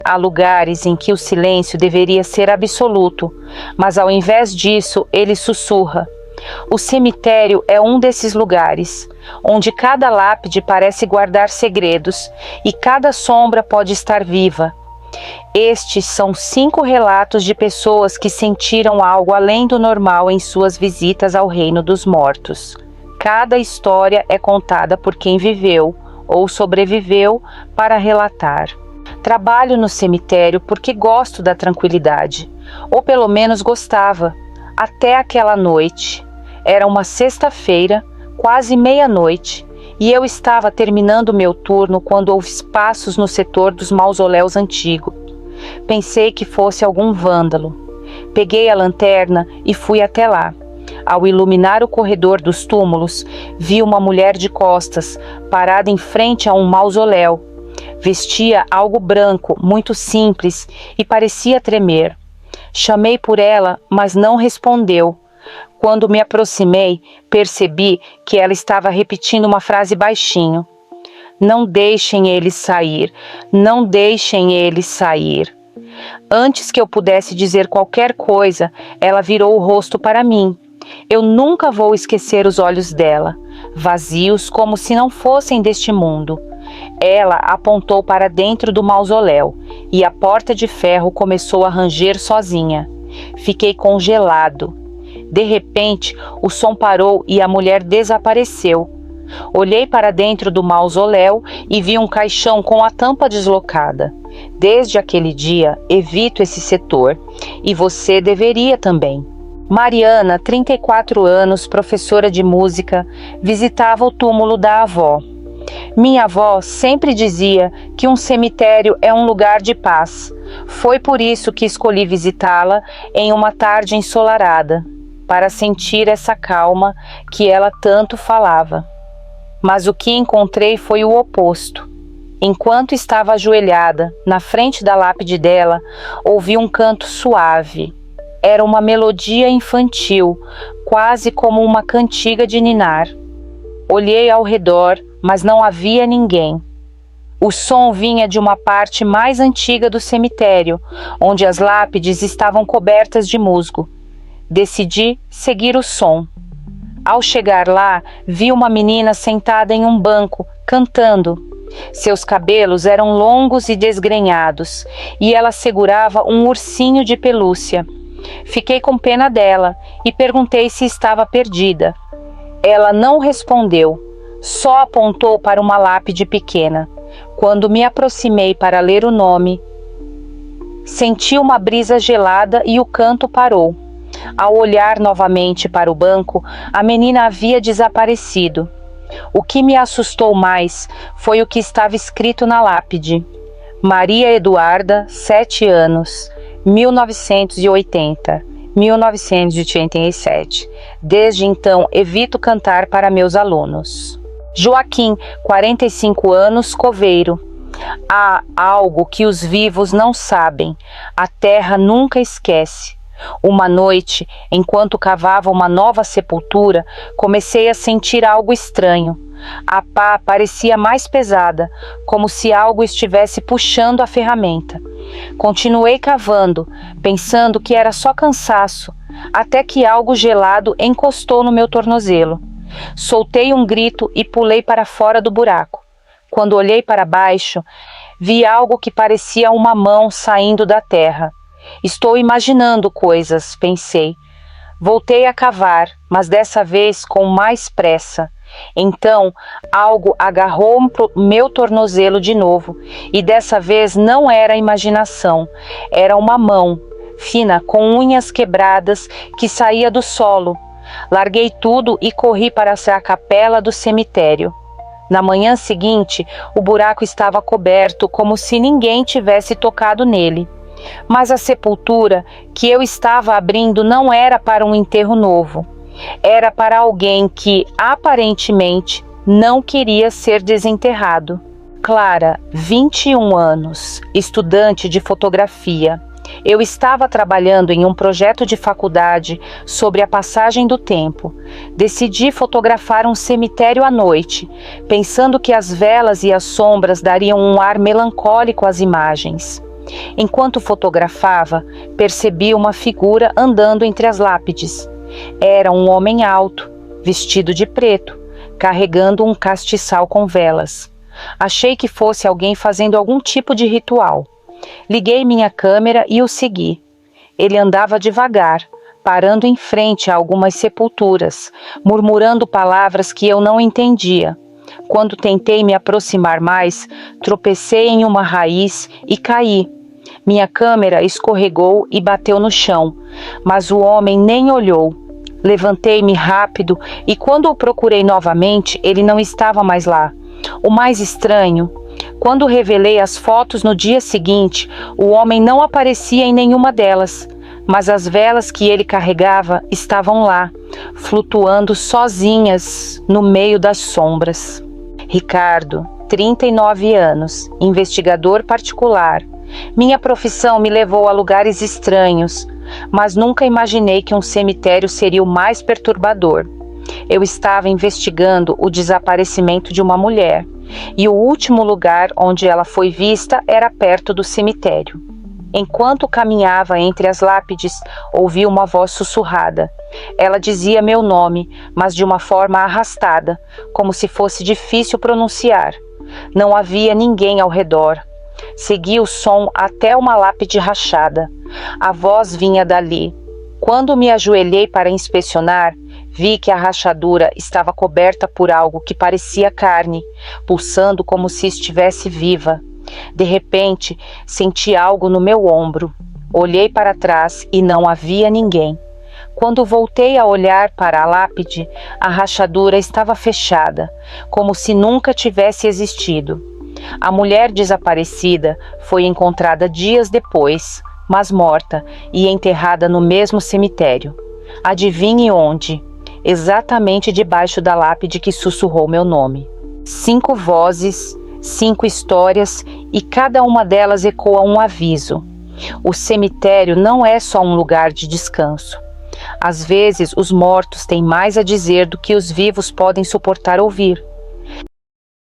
Há lugares em que o silêncio deveria ser absoluto, mas ao invés disso, ele sussurra. O cemitério é um desses lugares, onde cada lápide parece guardar segredos e cada sombra pode estar viva. Estes são 5 relatos de pessoas que sentiram algo além do normal em suas visitas ao reino dos mortos. Cada história é contada por quem viveu ou sobreviveu para relatar. Trabalho no cemitério porque gosto da tranquilidade, ou pelo menos gostava, até aquela noite. Era uma sexta-feira, quase meia-noite, e eu estava terminando meu turno quando ouvi passos no setor dos mausoléus antigos. Pensei que fosse algum vândalo. Peguei a lanterna e fui até lá. Ao iluminar o corredor dos túmulos, vi uma mulher de costas, parada em frente a um mausoléu. Vestia algo branco, muito simples, e parecia tremer. Chamei por ela, mas não respondeu. Quando me aproximei, percebi que ela estava repetindo uma frase baixinho. Não deixem eles sair, não deixem eles sair. Antes que eu pudesse dizer qualquer coisa, ela virou o rosto para mim. Eu nunca vou esquecer os olhos dela, vazios como se não fossem deste mundo. Ela apontou para dentro do mausoléu e a porta de ferro começou a ranger sozinha. Fiquei congelado. De repente, o som parou e a mulher desapareceu. Olhei para dentro do mausoléu e vi um caixão com a tampa deslocada. Desde aquele dia, evito esse setor, e você deveria também. Mariana, 34 anos, professora de música, visitava o túmulo da avó. Minha avó sempre dizia que um cemitério é um lugar de paz. Foi por isso que escolhi visitá-la em uma tarde ensolarada, para sentir essa calma que ela tanto falava. Mas o que encontrei foi o oposto. Enquanto estava ajoelhada, na frente da lápide dela, ouvi um canto suave. Era uma melodia infantil, quase como uma cantiga de ninar. Olhei ao redor, mas não havia ninguém. O som vinha de uma parte mais antiga do cemitério, onde as lápides estavam cobertas de musgo. Decidi seguir o som. Ao chegar lá, vi uma menina sentada em um banco, cantando. Seus cabelos eram longos e desgrenhados, e ela segurava um ursinho de pelúcia. Fiquei com pena dela e perguntei se estava perdida. Ela não respondeu, só apontou para uma lápide pequena. Quando me aproximei para ler o nome, senti uma brisa gelada e o canto parou. Ao olhar novamente para o banco, a menina havia desaparecido. O que me assustou mais foi o que estava escrito na lápide. Maria Eduarda, 7 anos, 1980, 1987. Desde então, evito cantar para meus alunos. Joaquim, 45 anos, coveiro. Há algo que os vivos não sabem. A terra nunca esquece. Uma noite, enquanto cavava uma nova sepultura, comecei a sentir algo estranho. A pá parecia mais pesada, como se algo estivesse puxando a ferramenta. Continuei cavando, pensando que era só cansaço, até que algo gelado encostou no meu tornozelo. Soltei um grito e pulei para fora do buraco. Quando olhei para baixo, vi algo que parecia uma mão saindo da terra. Estou imaginando coisas, pensei. Voltei a cavar, mas dessa vez com mais pressa. Então, algo agarrou meu tornozelo de novo, e dessa vez não era imaginação, era uma mão, fina, com unhas quebradas, que saía do solo. Larguei tudo e corri para a capela do cemitério. Na manhã seguinte, o buraco estava coberto, como se ninguém tivesse tocado nele. Mas a sepultura que eu estava abrindo não era para um enterro novo. Era para alguém que, aparentemente, não queria ser desenterrado. Clara, 21 anos, estudante de fotografia. Eu estava trabalhando em um projeto de faculdade sobre a passagem do tempo. Decidi fotografar um cemitério à noite, pensando que as velas e as sombras dariam um ar melancólico às imagens. Enquanto fotografava, percebi uma figura andando entre as lápides. Era um homem alto, vestido de preto, carregando um castiçal com velas. Achei que fosse alguém fazendo algum tipo de ritual. Liguei minha câmera e o segui. Ele andava devagar, parando em frente a algumas sepulturas, murmurando palavras que eu não entendia. Quando tentei me aproximar mais, tropecei em uma raiz e caí. Minha câmera escorregou e bateu no chão, mas o homem nem olhou. Levantei-me rápido e quando o procurei novamente, ele não estava mais lá. O mais estranho, quando revelei as fotos no dia seguinte, o homem não aparecia em nenhuma delas, mas as velas que ele carregava estavam lá, flutuando sozinhas no meio das sombras. Ricardo, 39 anos, investigador particular. Minha profissão me levou a lugares estranhos, mas nunca imaginei que um cemitério seria o mais perturbador. Eu estava investigando o desaparecimento de uma mulher, e o último lugar onde ela foi vista era perto do cemitério. Enquanto caminhava entre as lápides, ouvi uma voz sussurrada. Ela dizia meu nome, mas de uma forma arrastada, como se fosse difícil pronunciar. Não havia ninguém ao redor. Segui o som até uma lápide rachada. A voz vinha dali. Quando me ajoelhei para inspecionar, vi que a rachadura estava coberta por algo que parecia carne, pulsando como se estivesse viva. De repente, senti algo no meu ombro. Olhei para trás e não havia ninguém. Quando voltei a olhar para a lápide, a rachadura estava fechada, como se nunca tivesse existido. A mulher desaparecida foi encontrada dias depois, mas morta e enterrada no mesmo cemitério. Adivinhe onde? Exatamente debaixo da lápide que sussurrou meu nome. 5 vozes, 5 histórias e cada uma delas ecoa um aviso. O cemitério não é só um lugar de descanso. Às vezes, os mortos têm mais a dizer do que os vivos podem suportar ouvir.